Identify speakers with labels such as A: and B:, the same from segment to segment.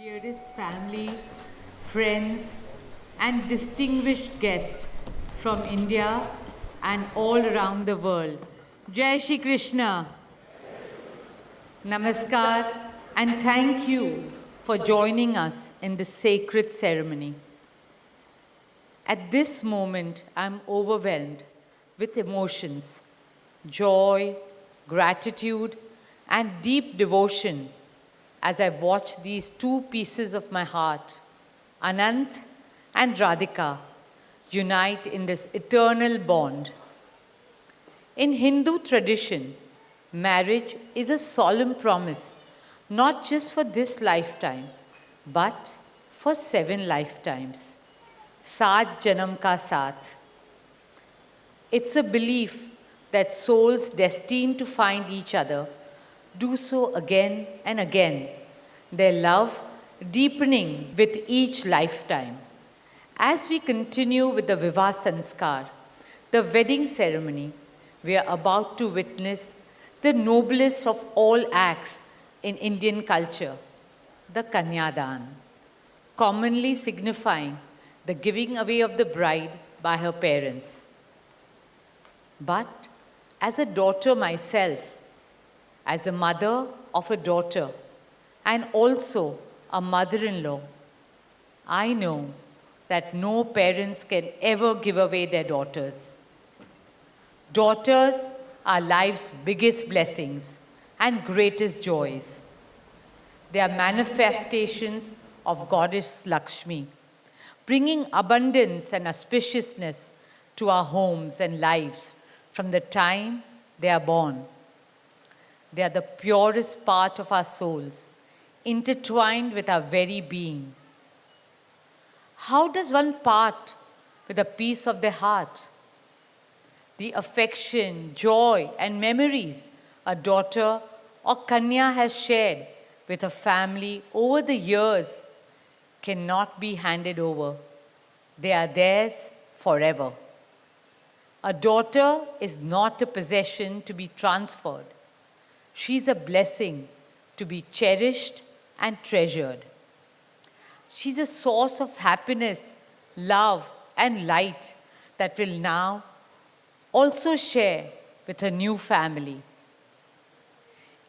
A: Dearest family, friends, and distinguished guests from India and all around the world. Jai Shri Krishna, Namaskar, and thank you for joining us in this sacred ceremony. At this moment, I'm overwhelmed with emotions, joy, gratitude, and deep devotion as I watch these two pieces of my heart, Anant and Radhika, unite in this eternal bond. In Hindu tradition, marriage is a solemn promise, not just for this lifetime, but for 7 lifetimes. Saat Janam Ka Saath. It's a belief that souls destined to find each other do so again and again, their love deepening with each lifetime. As we continue with the Vivah Sanskar, the wedding ceremony, we are about to witness the noblest of all acts in Indian culture, the Kanyadan, commonly signifying the giving away of the bride by her parents. But as a daughter myself, as the mother of a daughter and also a mother-in-law, I know that no parents can ever give away their daughters. Daughters are life's biggest blessings and greatest joys. They are manifestations of Goddess Lakshmi, bringing abundance and auspiciousness to our homes and lives from the time they are born. They are the purest part of our souls, intertwined with our very being. How does one part with a piece of their heart? The affection, joy, and memories a daughter or Kanya has shared with her family over the years cannot be handed over. They are theirs forever. A daughter is not a possession to be transferred. She is a blessing to be cherished and treasured. She's a source of happiness, love, and light that will now also share with her new family.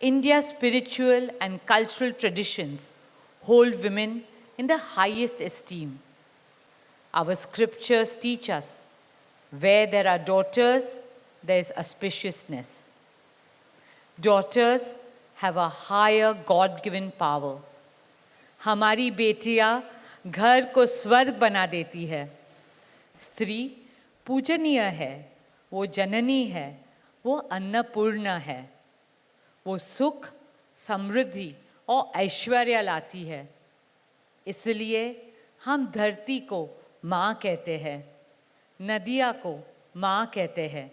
A: India's spiritual and cultural traditions hold women in the highest esteem. Our scriptures teach us where there are daughters, there is auspiciousness. Daughters have a higher God-given power. हमारी बेटियां घर को स्वर्ग बना देती है. स्त्री पूजनीय है, वो जननी है, वो अन्नपूर्णा है. वो सुख, समृद्धि और ऐश्वर्य लाती है. इसलिए हम धरती को माँ कहते हैं, नदियाँ को माँ कहते हैं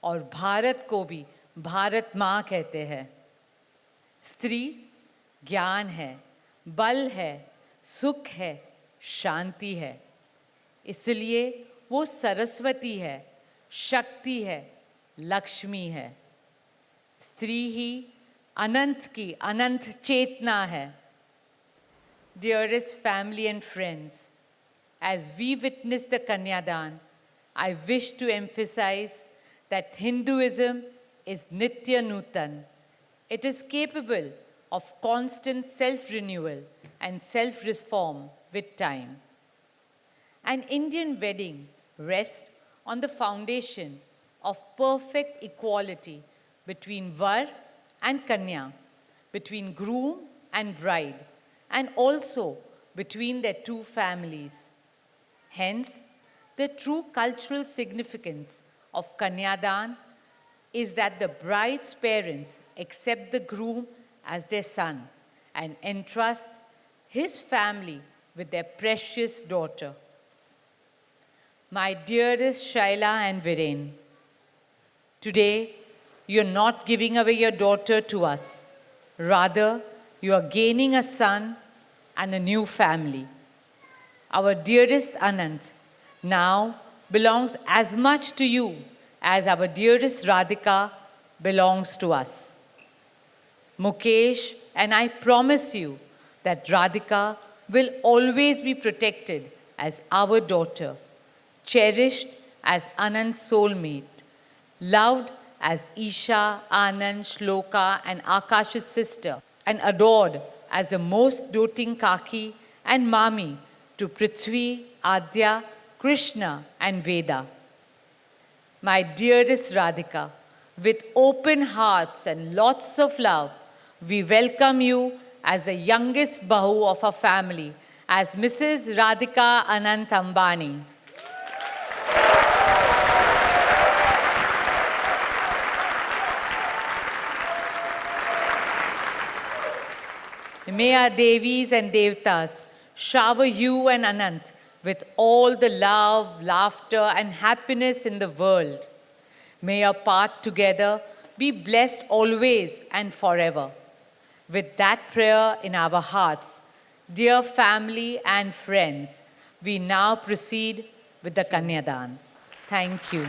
A: और भारत को भी भारत माँ कहते हैं. स्त्री ज्ञान है, बल है, सुख है, शांति है. इसलिए वो सरस्वती है, शक्ति है, लक्ष्मी है. स्त्री ही अनंत की अनंत चेतना है. Dearest family and friends, as we witness the Kanyadan, I wish to emphasize that Hinduism is Nitya Nutan. It is capable of constant self-renewal and self-reform with time. An Indian wedding rests on the foundation of perfect equality between Var and Kanya, between groom and bride, and also between their two families. Hence, the true cultural significance of Kanyadan is that the bride's parents accept the groom as their son and entrust his family with their precious daughter. My dearest Shaila and Viren, today you're not giving away your daughter to us. Rather, you are gaining a son and a new family. Our dearest Anant now belongs as much to you as our dearest Radhika belongs to us. Mukesh and I promise you that Radhika will always be protected as our daughter, cherished as Anand's soulmate, loved as Isha, Anand, Shloka, and Akash's sister, and adored as the most doting Kaki and Mami to Prithvi, Adya, Krishna, and Veda. My dearest Radhika, with open hearts and lots of love, we welcome you as the youngest Bahu of our family, as Mrs. Radhika Anant Ambani. May our Devis and Devtas shower you and Anant with all the love, laughter, and happiness in the world. May your path together be blessed always and forever. With that prayer in our hearts, dear family and friends, we now proceed with the Kanyadan. Thank you.